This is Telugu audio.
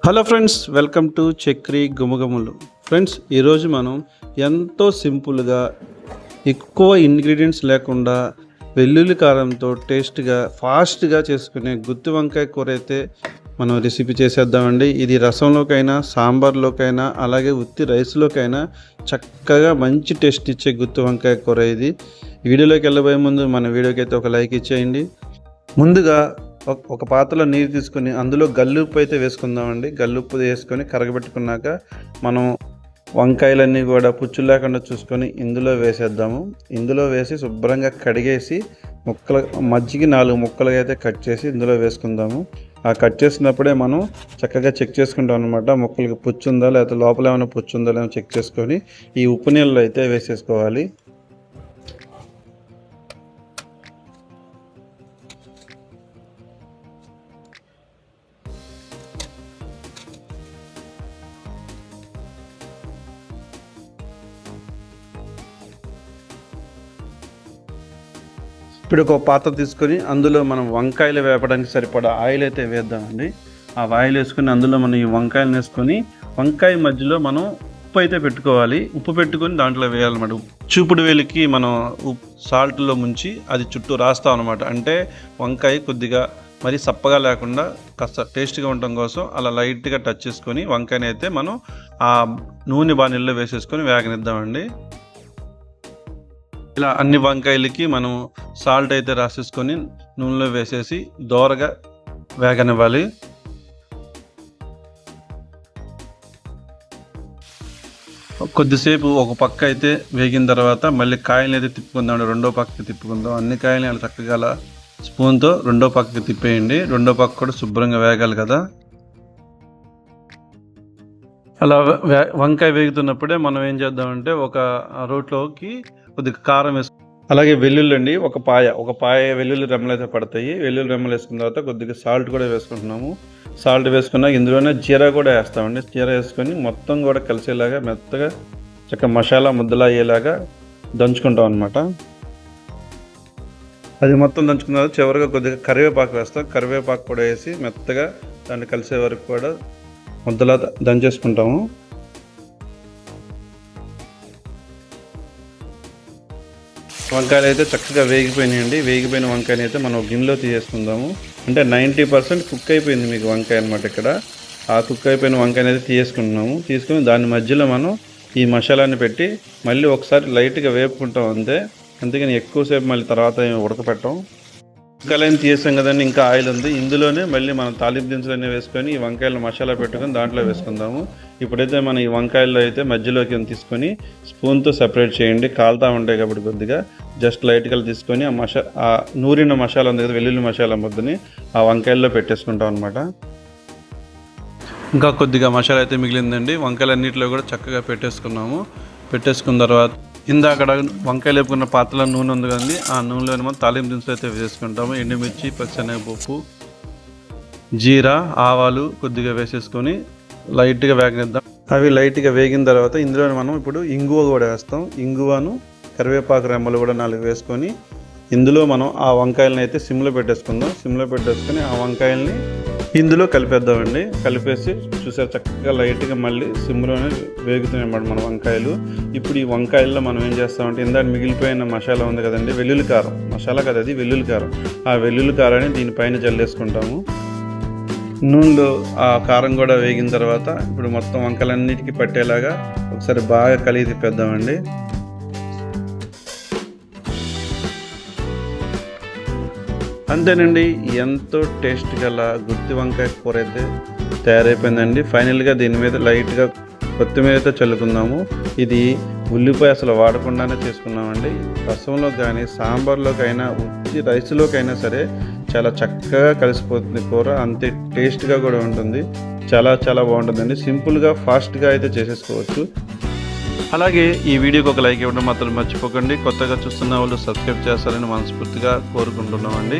Hello friends, welcome to Chakri గుమగుమలు. ఫ్రెండ్స్, ఈరోజు మనం ఎంతో సింపుల్గా ఎక్కువ ఇంగ్రీడియంట్స్ లేకుండా వెల్లుల్లి కారంతో టేస్ట్గా ఫాస్ట్గా చేసుకునే గుత్తి వంకాయ కూర అయితే మనం రెసిపీ చేసేద్దామండి. ఇది రసంలోకైనా సాంబార్లోకైనా అలాగే ఉత్తి రైస్లోకైనా చక్కగా మంచి టేస్ట్ ఇచ్చే గుత్తి వంకాయ కూర ఇది. వీడియోలోకి వెళ్ళబోయే ముందు మన వీడియోకి అయితే ఒక లైక్ ఇచ్చేయండి. ముందుగా ఒక పాత్రలో నీరు తీసుకొని అందులో గల్లుప్పు అయితే వేసుకుందామండి. గల్లుప్పు వేసుకొని కరగబెట్టుకున్నాక మనం వంకాయలన్నీ కూడా పుచ్చులు లేకుండా చూసుకొని ఇందులో వేసేద్దాము. ఇందులో వేసి శుభ్రంగా కడిగేసి మజ్జిగ 4 ముక్కలుగా అయితే కట్ చేసి ఇందులో వేసుకుందాము. ఆ కట్ చేసినప్పుడే మనం చక్కగా చెక్ చేసుకుంటాం అనమాట. ముక్కలకి పుచ్చు ఉందా లేకపోతే లోపల ఏమైనా పుచ్చు ఉందా లేదో చెక్ చేసుకొని ఈ ఉప్పు నీళ్ళలో అయితే వేసేసుకోవాలి. ఇప్పుడు ఒక పాత్ర తీసుకొని అందులో మనం వంకాయలు వేపడానికి సరిపడా ఆయిల్ అయితే వేద్దామండి. ఆ ఆయిల్ వేసుకొని అందులో మనం ఈ వంకాయలు వేసుకొని వంకాయ మధ్యలో మనం ఉప్పు అయితే పెట్టుకోవాలి. ఉప్పు పెట్టుకొని దాంట్లో వేయాలన్నమాట. చూపుడు వేలికి మనం సాల్ట్లో ముంచి అది చుట్టూ రాస్తాం అనమాట. అంటే వంకాయ కొద్దిగా మరి సప్పగా లేకుండా కాస్త టేస్ట్గా ఉండటం కోసం అలా లైట్గా టచ్ చేసుకొని వంకాయని అయితే మనం ఆ నూనె బాణీల్లో వేసేసుకొని వేగనిద్దామండి. ఇలా అన్ని వంకాయలకి మనం సాల్ట్ అయితే రాసేసుకొని నూనెలో వేసేసి దోరగా వేగనివ్వాలి. కొద్దిసేపు ఒక పక్క అయితే వేగిన తర్వాత మళ్ళీ కాయలు అయితే తిప్పుకుందాం. రెండో పక్కకి తిప్పుకుందాం. అన్ని కాయలు అలా చక్కగా అలా స్పూన్తో రెండో పక్కకి తిప్పేయండి. రెండో పక్క కూడా శుభ్రంగా వేగాలి కదా. అలా వంకాయ వేగుతున్నప్పుడే మనం ఏం చేద్దామంటే ఒక రోట్లోకి కొద్దిగా కారం వేసుకుంటాం. అలాగే వెల్లుల్లి అండి, ఒక పాయ వెల్లుల్లి రెమ్మలు అయితే పడతాయి. వెల్లుల్లి రెమ్మలు వేసుకున్న తర్వాత కొద్దిగా సాల్ట్ కూడా వేసుకుంటున్నాము. సాల్ట్ వేసుకున్నాక ఇందులోనే జీరా కూడా వేస్తామండి. జీరా వేసుకొని మొత్తం కూడా కలిసేలాగా మెత్తగా చక్కగా మసాలా ముద్దలా అయ్యేలాగా దంచుకుంటాం అనమాట. అది మొత్తం దంచుకున్న తర్వాత చివరిగా కొద్దిగా కరివేపాకు వేస్తాం. కరివేపాకు కూడా వేసి మెత్తగా దాన్ని కలిసే వరకు కూడా ముద్దలా దంచేసుకుంటాము. వంకాయలు అయితే చక్కగా వేగిపోయినాయండి. వేగిపోయిన వంకాయని అయితే మనం గిన్నెలో తీసేసుకుందాము. అంటే 90% కుక్ అయిపోయింది మీకు వంకాయ అనమాట. ఇక్కడ ఆ కుక్ అయిపోయిన వంకాయని అయితే తీసుకుని దాని మధ్యలో మనం ఈ మసాలాని పెట్టి మళ్ళీ ఒకసారి లైట్గా వేపుకుంటాం అంతే. అందుకని ఎక్కువసేపు మళ్ళీ తర్వాత ఉడకపెట్టాం. వంకాయలు తీసాం కదండి, ఇంకా ఆయిల్ ఉంది. ఇందులోనే మళ్ళీ మనం తాలింపు దినుసులన్నీ వేసుకొని ఈ వంకాయలు మసాలా పెట్టుకొని దాంట్లో వేసుకుందాము. ఇప్పుడైతే మనం ఈ వంకాయల్లో అయితే మధ్యలోకి తీసుకొని స్పూన్తో సెపరేట్ చేయండి. కాలుతూ ఉంటాయి కాబట్టి కొద్దిగా జస్ట్ లైట్గా తీసుకొని ఆ నూరిన మసాలా ఉంది కదా, వెల్లుల్లి మసాలా ముద్దని ఆ వంకాయల్లో పెట్టేసుకుంటాం అనమాట. ఇంకా కొద్దిగా మసాలా అయితే మిగిలిందండి. వంకాయలన్నింటిలో కూడా చక్కగా పెట్టేసుకున్న తర్వాత ఇందాక వంకాయలు వేపుకున్న పాత్రలో నూనె ఉంది కదండి, ఆ నూనెలో మనం తాలింపు దినుసులు అయితే వేసుకుంటాము. ఎండుమిర్చి, పచ్చెనగపప్పు, జీరా, ఆవాలు కొద్దిగా వేసేసుకొని లైట్గా వేగనిద్దాం. అవి లైట్గా వేగిన తర్వాత ఇందులో మనం ఇప్పుడు ఇంగువ కూడా వేస్తాం. ఇంగువను కరివేపాకు రెమ్మలు కూడా 4 వేసుకొని ఇందులో మనం ఆ వంకాయలని అయితే సిమ్లో పెట్టేసుకొని ఆ వంకాయల్ని ఇందులో కలిపేద్దామండి. కలిపేసి చూసారు చక్కగా లైట్గా మళ్ళీ సిమ్లోనే వేగుతున్నాయి అన్నమాట మన వంకాయలు. ఇప్పుడు ఈ వంకాయల్లో మనం ఏం చేస్తామంటే ఇందాక మిగిలిపోయిన మసాలా ఉంది కదండి, వెల్లుల్లి కారం మసాలా కదా, అది వెల్లుల్లి కారం. ఆ వెల్లుల్లి కారాన్ని దీనిపైన జల్లేసుకుంటాము. నూనెలో ఆ కారం కూడా వేగిన తర్వాత ఇప్పుడు మొత్తం వంకాయలన్నిటికీ పట్టేలాగా ఒకసారి బాగా కలిగి తిప్పేద్దామండి. అంతేనండి, ఎంతో టేస్ట్ గల గుత్తి వంకాయ కూర అయితే తయారైపోయిందండి. ఫైనల్గా దీని మీద లైట్గా కొత్తిమీర అయితే చల్లుకుందాము. ఇది ఉల్లిపాయ అసలు వాడకుండానే చేసుకున్నామండి. రసంలో కానీ సాంబార్లోకైనా ఉత్తి రైస్లోకైనా సరే చాలా చక్కగా కలిసిపోతుంది కూర. అంతే టేస్ట్గా కూడా ఉంటుంది. చాలా చాలా బాగుంటుందండి. సింపుల్గా ఫాస్ట్గా అయితే చేసేసుకోవచ్చు. అలాగే ఈ వీడియోకి ఒక లైక్ ఇవ్వడం మాత్రం మర్చిపోకండి. కొత్తగా చూస్తున్న వాళ్ళు సబ్స్క్రైబ్ చేస్తారని మనస్ఫూర్తిగా కోరుకుంటున్నామండి.